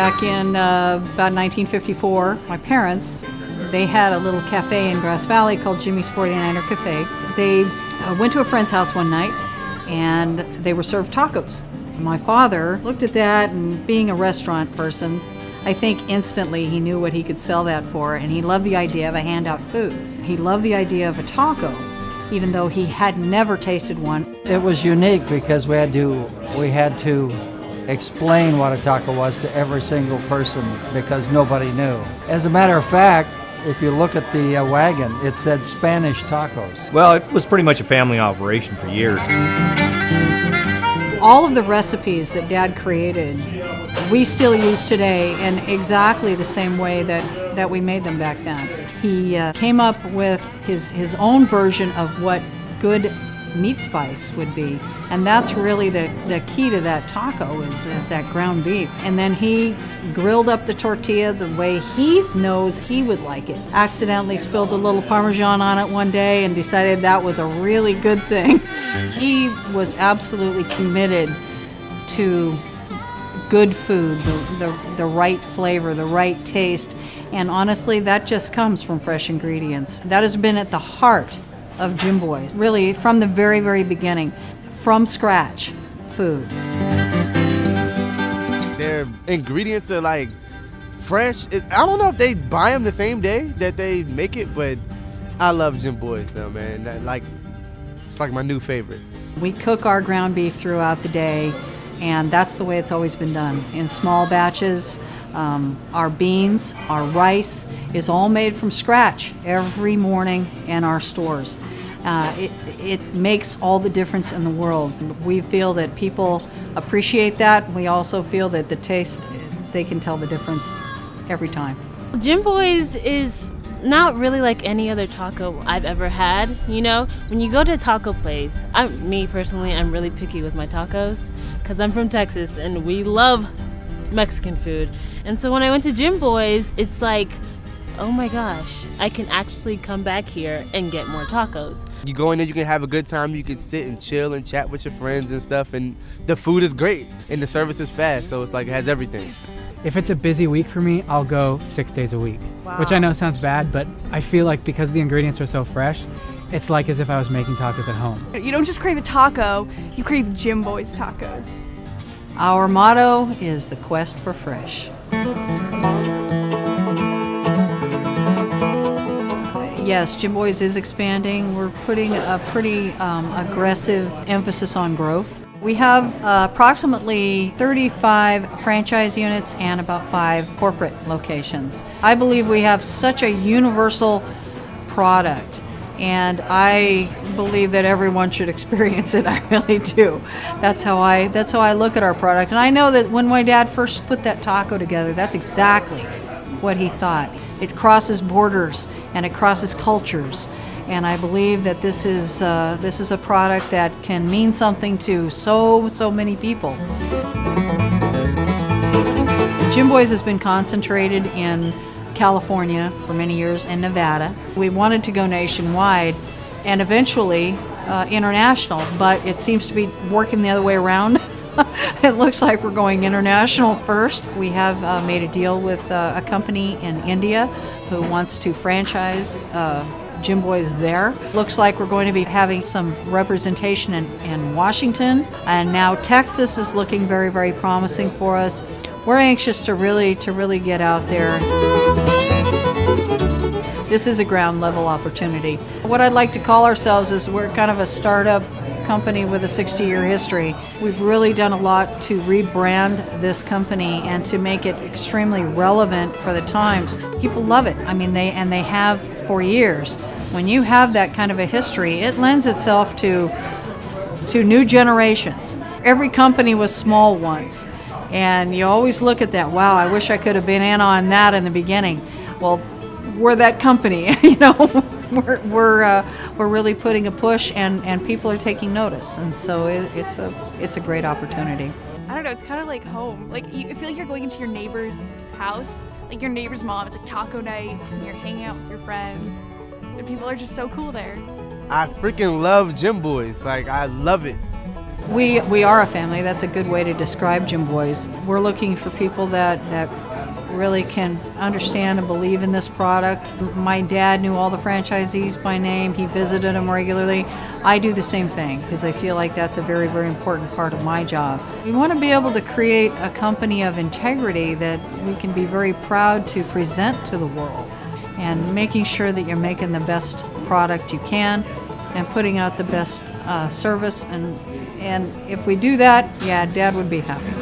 back in about 1954. My parents, they had a little cafe in Grass Valley called Jimmy's 49er Cafe. They went to a friend's house one night and they were served tacos. My father looked at that, and being a restaurant person, I think instantly he knew what he could sell that for, and he loved the idea of a handout food. He loved the idea of a taco, even though he had never tasted one. It was unique because we had to explain what a taco was to every single person because nobody knew. As a matter of fact, if you look at the wagon, it said Spanish tacos. Well, it was pretty much a family operation for years. All of the recipes that Dad created, we still use today in exactly the same way that we made them back then. He came up with his own version of what good meat spice would be, and that's really the key to that taco is that ground beef. And then he grilled up the tortilla the way he knows he would like it. Accidentally spilled a little Parmesan on it one day and decided that was a really good thing. He was absolutely committed to good food, the right flavor, the right taste, and honestly that just comes from fresh ingredients. That has been at the heart of Jimboy's, really from the very, very beginning, from scratch food. Their ingredients are like fresh. I don't know if they buy them the same day that they make it, but I love Jimboy's though, man. It's like my new favorite. We cook our ground beef throughout the day, and that's the way it's always been done, in small batches. Our beans, our rice is all made from scratch every morning in our stores. It makes all the difference in the world. We feel that people appreciate that. We also feel that the taste, they can tell the difference every time. Jimboy's is not really like any other taco I've ever had. You know, when you go to a taco place, me personally, I'm really picky with my tacos because I'm from Texas and we love Mexican food. And so when I went to Jimboy's, it's like, oh my gosh, I can actually come back here and get more tacos. You go in there, you can have a good time, you can sit and chill and chat with your friends and stuff, and the food is great and the service is fast, so it's like it has everything. If it's a busy week for me, I'll go 6 days a week. Wow. Which I know sounds bad, but I feel like because the ingredients are so fresh, it's like as if I was making tacos at home. You don't just crave a taco, you crave Jimboy's tacos. Our motto is the quest for fresh. Yes, Jimboy's is expanding. We're putting a pretty aggressive emphasis on growth. We have approximately 35 franchise units and about 5 corporate locations. I believe we have such a universal product, and I believe that everyone should experience it. I really do. That's how I look at our product. And I know that when my dad first put that taco together, that's exactly what he thought. It crosses borders and it crosses cultures. And I believe that this is a product that can mean something to so many people. Jimboy's has been concentrated in California for many years and Nevada. We wanted to go nationwide and eventually international, but it seems to be working the other way around. It looks like we're going international first. We have made a deal with a company in India who wants to franchise Jimboy's there. Looks like we're going to be having some representation in Washington, and now Texas is looking very, very promising for us. We're anxious to really get out there. This is a ground level opportunity. What I'd like to call ourselves is we're kind of a startup company with a 60-year history. We've really done a lot to rebrand this company and to make it extremely relevant for the times. People love it. I mean, they have for years. When you have that kind of a history, it lends itself to new generations. Every company was small once, and you always look at that, wow, I wish I could have been in on that in the beginning. Well, we're that company, you know. We're really putting a push, and people are taking notice, and so it's a great opportunity. I don't know, it's kind of like home. Like, I feel like you're going into your neighbor's house, like your neighbor's mom. It's like taco night, and you're hanging out with your friends, and people are just so cool there. I freaking love Jimboy's. Like, I love it. We are a family. That's a good way to describe Jimboy's. We're looking for people that really can understand and believe in this product. My dad knew all the franchisees by name. He visited them regularly. I do the same thing because I feel like that's a very, very important part of my job. We want to be able to create a company of integrity that we can be very proud to present to the world, and making sure that you're making the best product you can and putting out the best service. And if we do that, yeah, Dad would be happy.